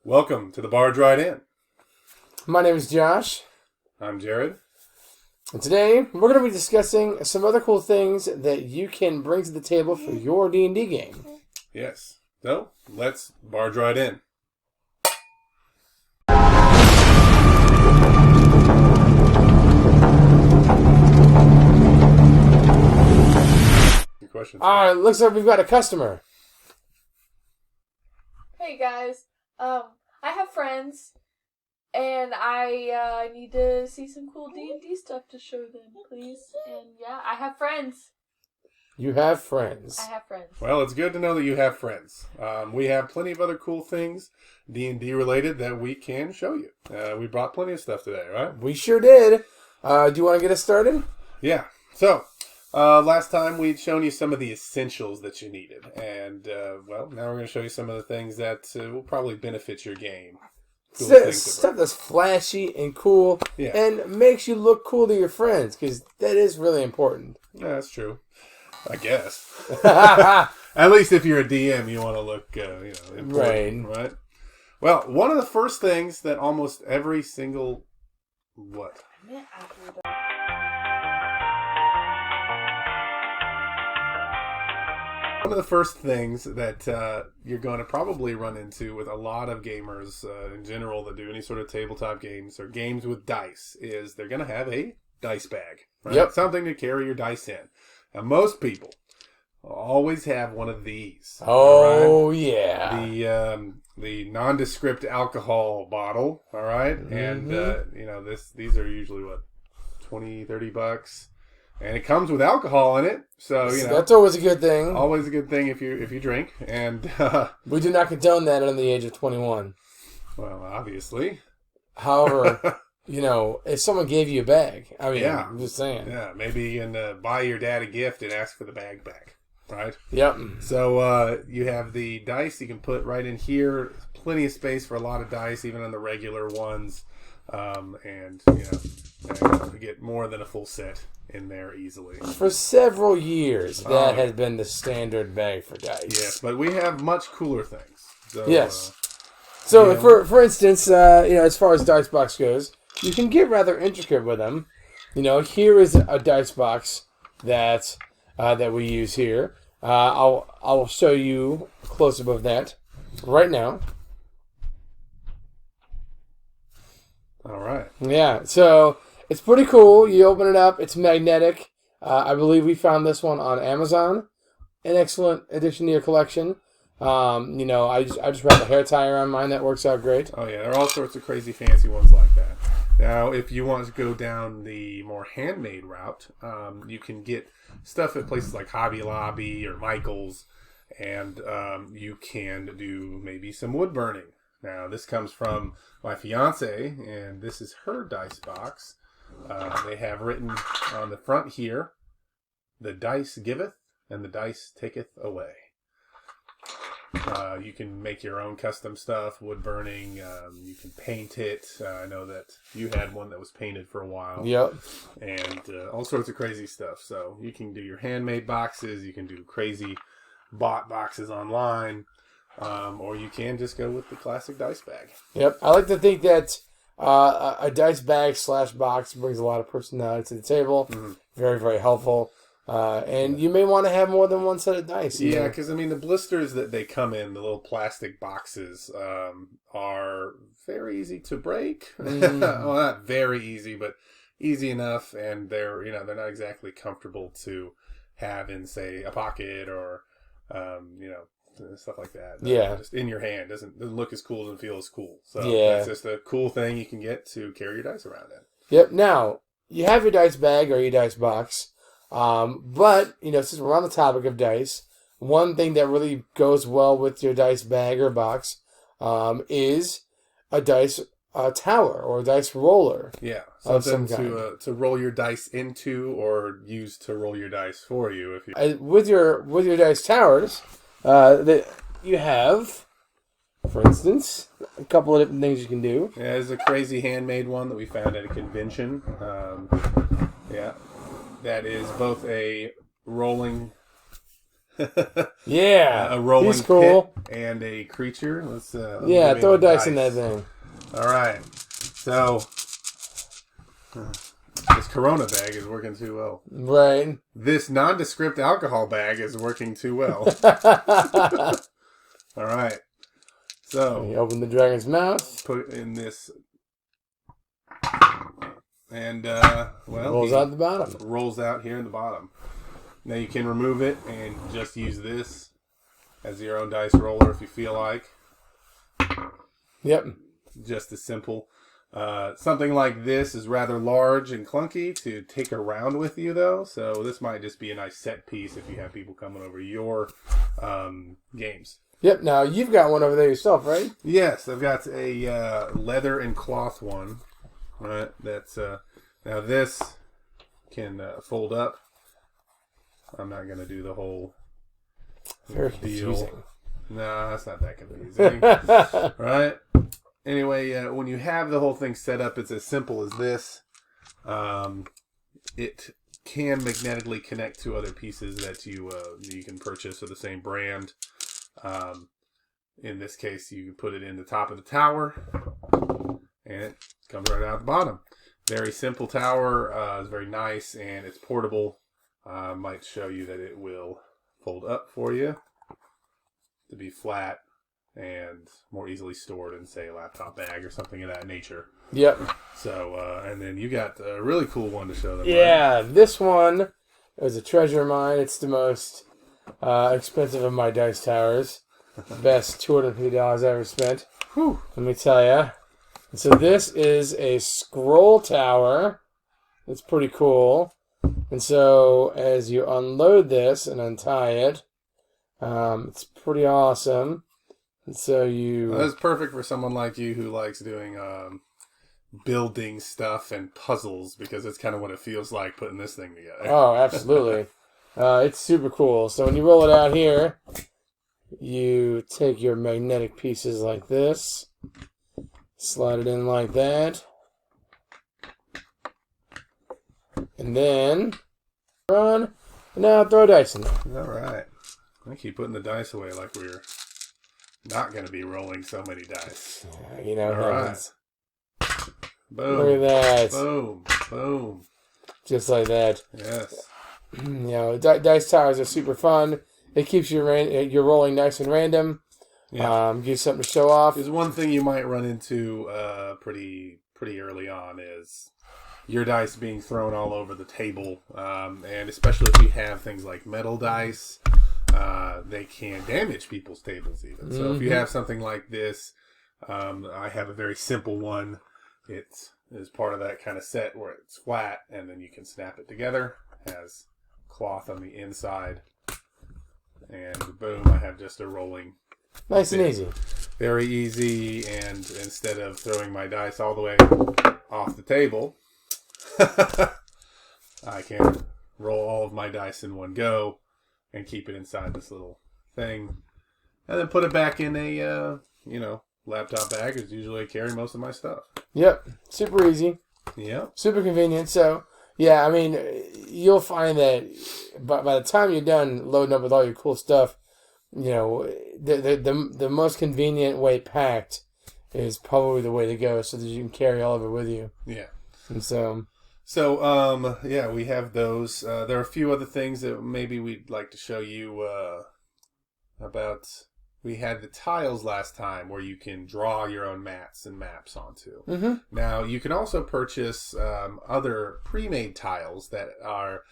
Welcome to the Barge Ride In. My name is Josh. I'm Jared. And today, we're going to be discussing some other cool things that you can bring to the table for your D&D game. Yes. So, let's Barge Ride In. Your questions? Alright, looks like we've got a customer. Hey guys, I have friends, and I need to see some cool D&D stuff to show them, please. And yeah, I have friends. You have friends. I have friends. Well, it's good to know that you have friends. We have plenty of other cool things, D&D related, that we can show you. We brought plenty of stuff today, right? We sure did. Do you want to get us started? Yeah. So, last time we'd shown you some of the essentials that you needed. And, well, now we're going to show you some of the things that will probably benefit your game. Cool Stuff that's flashy and cool Yeah. and makes you look cool to your friends, because that is really important. Yeah, that's true. I guess. At least if you're a DM, you want to look, important, right? Well, one of the first things that almost every single... What? One of the first things that you're going to probably run into with a lot of gamers in general that do any sort of tabletop games or games with dice is they're going to have a dice bag. Right? Yep. Something to carry your dice in. Now, most people always have one of these. Oh, all right? yeah. The nondescript alcohol bottle, all right? And, these are usually, what, $20-$30? And it comes with alcohol in it, so, That's always a good thing. always a good thing if you drink. And, We do not condone that under the age of 21. well, obviously. However, if someone gave you a bag, Yeah. I'm just saying. Yeah, maybe you can buy your dad a gift and ask for the bag back, right? Yep. So you have the dice you can put right in here. Plenty of space for a lot of dice, even on the regular ones. And you get more than a full set in there easily. For several years, that Oh. has been the standard bag for dice. Yes, but we have much cooler things. So, Yes. So, Yeah. for instance, as far as dice box goes, you can get rather intricate with them. Here is a dice box that we use here. I'll show you a close-up of that right now. All right. Yeah, so it's pretty cool. You open it up. It's magnetic. I believe we found this one on Amazon. An excellent addition to your collection. I just wrap a hair tie around mine. That works out great. Oh, yeah. There are all sorts of crazy fancy ones like that. Now, if you want to go down the more handmade route, you can get stuff at places like Hobby Lobby or Michael's, and you can do maybe some wood burning. Now, this comes from my fiance, and this is her dice box. They have written on the front here, "The dice giveth, and the dice taketh away." You can make your own custom stuff, wood burning. You can paint it. I know that you had one that was painted for a while. Yep. And all sorts of crazy stuff. So you can do your handmade boxes. You can do crazy bought boxes online. Or you can just go with the classic dice bag. Yep. I like to think that a dice bag / box brings a lot of personality to the table. Mm-hmm. Very, very helpful. And you may want to have more than one set of dice. Yeah, because, the blisters that they come in, the little plastic boxes, are very easy to break. Well, not very easy, but easy enough. And they're not exactly comfortable to have in, say, a pocket or, stuff like that. Yeah. Just in your hand. Doesn't look as cool, doesn't feel as cool. So Yeah. that's just a cool thing you can get to carry your dice around in. Yep. Now, you have your dice bag or your dice box. But, since we're on the topic of dice, one thing that really goes well with your dice bag or box is a dice tower or a dice roller. Yeah, Of something some to roll your dice into or use to roll your dice for you. If you With your dice towers, you have, for instance, a couple of different things you can do. Yeah, there's a crazy handmade one that we found at a convention. That is both a rolling Yeah, a rolling he's cool. pit and a creature. Let's throw a dice in that thing. All right. So this Corona bag is working too well. Right. This nondescript alcohol bag is working too well. All right. So you open the dragon's mouth. Put it in this, and rolls out the bottom. Rolls out here in the bottom. Now you can remove it and just use this as your own dice roller if you feel like. Yep. Just as simple. Something like this is rather large and clunky to take around with you, though. So this might just be a nice set piece if you have people coming over your games. Yep. Now you've got one over there yourself, right? Yes, I've got a leather and cloth one. Right. That's now this can fold up. I'm not gonna do the whole Very deal. confusing. No, that's not that confusing. Right. Anyway, when you have the whole thing set up, it's as simple as this. It can magnetically connect to other pieces that you can purchase of the same brand. In this case, you put it in the top of the tower, and it comes right out the bottom. Very simple tower. It's very nice, and it's portable. Might show you that it will fold up for you to be flat and more easily stored in, say, a laptop bag or something of that nature. Yep. So, and then you got a really cool one to show them. Yeah, right? This one is a treasure of mine. It's the most expensive of my dice towers. Best $250 I ever spent. Whew. Let me tell you. So this is a scroll tower. It's pretty cool. And so as you unload this and untie it, it's pretty awesome. And so Well, that's perfect for someone like you who likes doing building stuff and puzzles, because it's kind of what it feels like putting this thing together. Oh, absolutely. It's super cool. So when you roll it out here, you take your magnetic pieces like this, slide it in like that, and then run. And now throw a dice in there. All right. I keep putting the dice away like we're not going to be rolling so many dice. You know, all right. Boom. Look at that. Boom. Boom. Just like that. Yes. You know, dice towers are super fun. It keeps your rolling nice and random. Yeah. Gives you something to show off. There's one thing you might run into pretty early on is your dice being thrown all over the table, and especially if you have things like metal dice, they can damage people's tables even. So if you have something like this, I have a very simple one. It is part of that kind of set where it's flat, and then you can snap it together. Has cloth on the inside, and boom, I have just a rolling. Nice and easy. Very easy, and instead of throwing my dice all the way off the table, I can roll all of my dice in one go and keep it inside this little thing, and then put it back in a laptop bag. Is usually I carry most of my stuff. Yep, super easy. Yep. Super convenient. So yeah, I mean, you'll find that by the time you're done loading up with all your cool stuff, you know, the most convenient way packed is probably the way to go, so that you can carry all of it with you. Yeah. And so yeah, we have those. There are a few other things that maybe we'd like to show you about. We had the tiles last time where you can draw your own mats and maps onto. Mm-hmm. Now, you can also purchase other pre-made tiles that are,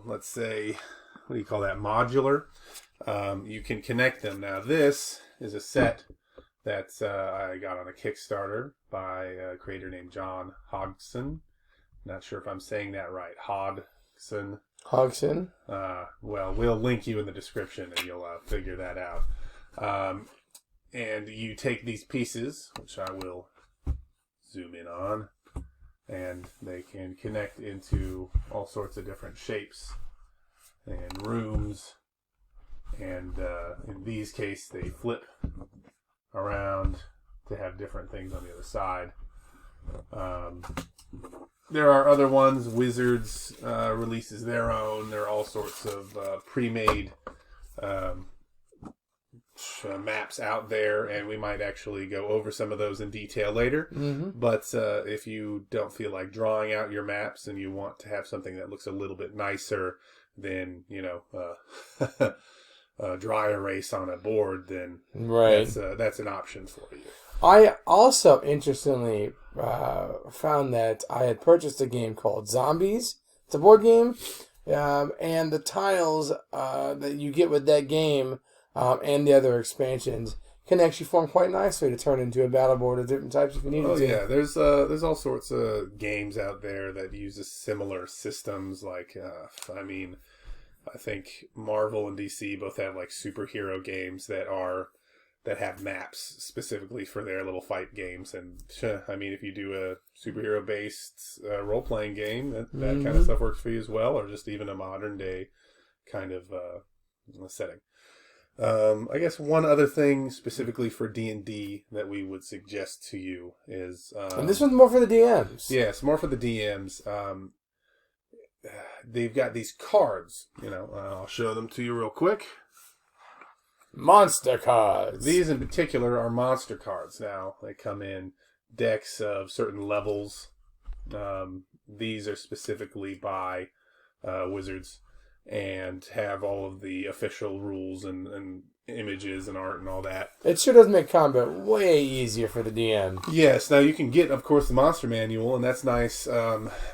let's say, what do you call that, modular? You can connect them. Now, this is a set that I got on a Kickstarter by a creator named Jon Hodgson. Not sure if I'm saying that right. Hodgson. Well, we'll link you in the description and you'll figure that out. And you take these pieces, which I will zoom in on, and they can connect into all sorts of different shapes and rooms. And in these cases, they flip around to have different things on the other side. There are other ones. Wizards releases their own. There are all sorts of pre-made maps out there, and we might actually go over some of those in detail later. Mm-hmm. But if you don't feel like drawing out your maps and you want to have something that looks a little bit nicer than, dry erase on a board, then that's an option for you. I also, interestingly, found that I had purchased a game called Zombies. It's a board game, and the tiles that you get with that game and the other expansions can actually form quite nicely to turn into a battle board of different types if you need to. Yeah, there's all sorts of games out there that uses similar systems. Like, I think Marvel and DC both have like superhero games that have maps specifically for their little fight games. And if you do a superhero based role playing game, that kind of stuff works for you as well, or just even a modern day kind of setting. I guess one other thing specifically for D&D that we would suggest to you is... and this one's more for the DMs. Yes, more for the DMs. They've got these cards, I'll show them to you real quick. Monster cards. These in particular are monster cards. Now, they come in decks of certain levels. These are specifically by Wizards, and have all of the official rules and images and art and all that. It sure does make combat way easier for the DM. Yes, now you can get, of course, the monster manual, and that's nice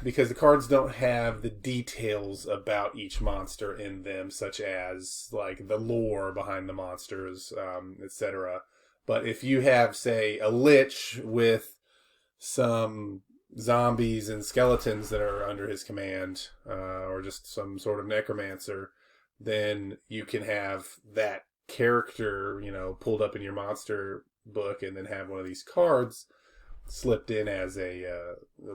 because the cards don't have the details about each monster in them, such as like the lore behind the monsters, etc. But if you have, say, a lich with some zombies and skeletons that are under his command, or just some sort of necromancer, then you can have that character, pulled up in your monster book, and then have one of these cards slipped in as a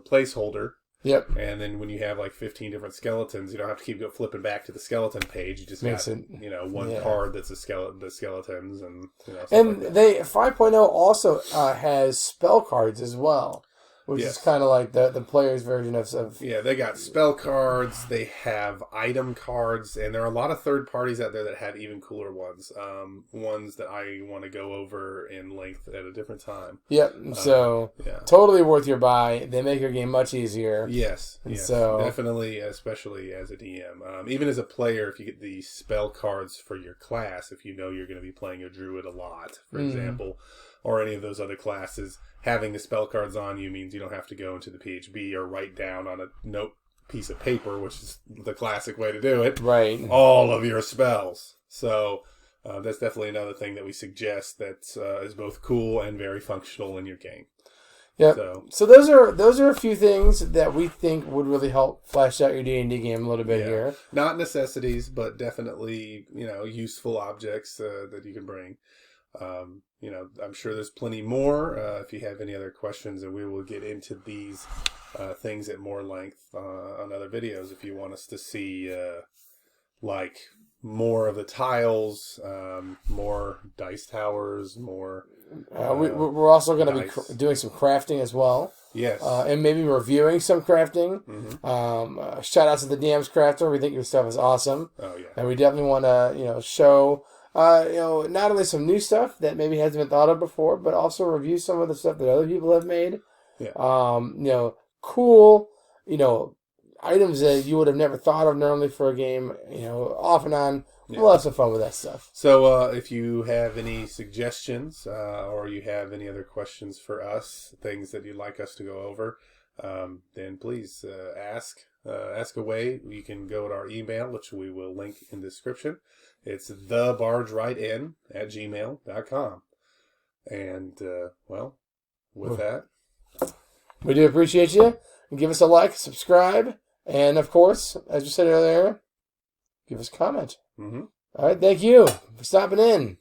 placeholder. Yep. And then when you have like 15 different skeletons, you don't have to keep flipping back to the skeleton page. You just makes got, it, one card that's the skeletons, and and like they 5.0 also has spell cards as well. Which is kind of like the player's version of... Yeah, they got spell cards, they have item cards, and there are a lot of third parties out there that have even cooler ones. Ones that I want to go over in length at a different time. Yep, totally worth your buy. They make your game much easier. Yes, so definitely, especially as a DM. Even as a player, if you get the spell cards for your class, if you know you're going to be playing a druid a lot, for example, or any of those other classes, having the spell cards on you means you don't have to go into the PHB or write down on a note piece of paper, which is the classic way to do it, right, all of your spells. So that's definitely another thing that we suggest that is both cool and very functional in your game. Yeah. So those are a few things that we think would really help flesh out your D&D game a little bit here. Not necessities, but definitely useful objects that you can bring. I'm sure there's plenty more if you have any other questions, and we will get into these things at more length on other videos if you want us to see like more of the tiles, more dice towers, more... we're also going to be doing some crafting as well. Yes. And maybe reviewing some crafting. Mm-hmm. Shout out to the DM's Crafter. We think your stuff is awesome. Oh, yeah. And we definitely want to, show... not only some new stuff that maybe hasn't been thought of before, but also review some of the stuff that other people have made. Yeah. Cool, items that you would have never thought of normally for a game, off and on. Yeah. We'll have some fun with that stuff. So if you have any suggestions or you have any other questions for us, things that you'd like us to go over, then please ask away. You can go to our email, which we will link in the description. It's thebargewritein@gmail.com. And, with that... We do appreciate you. Give us a like, subscribe, and, of course, as you said earlier, give us a comment. Mm-hmm. All right, thank you for stopping in.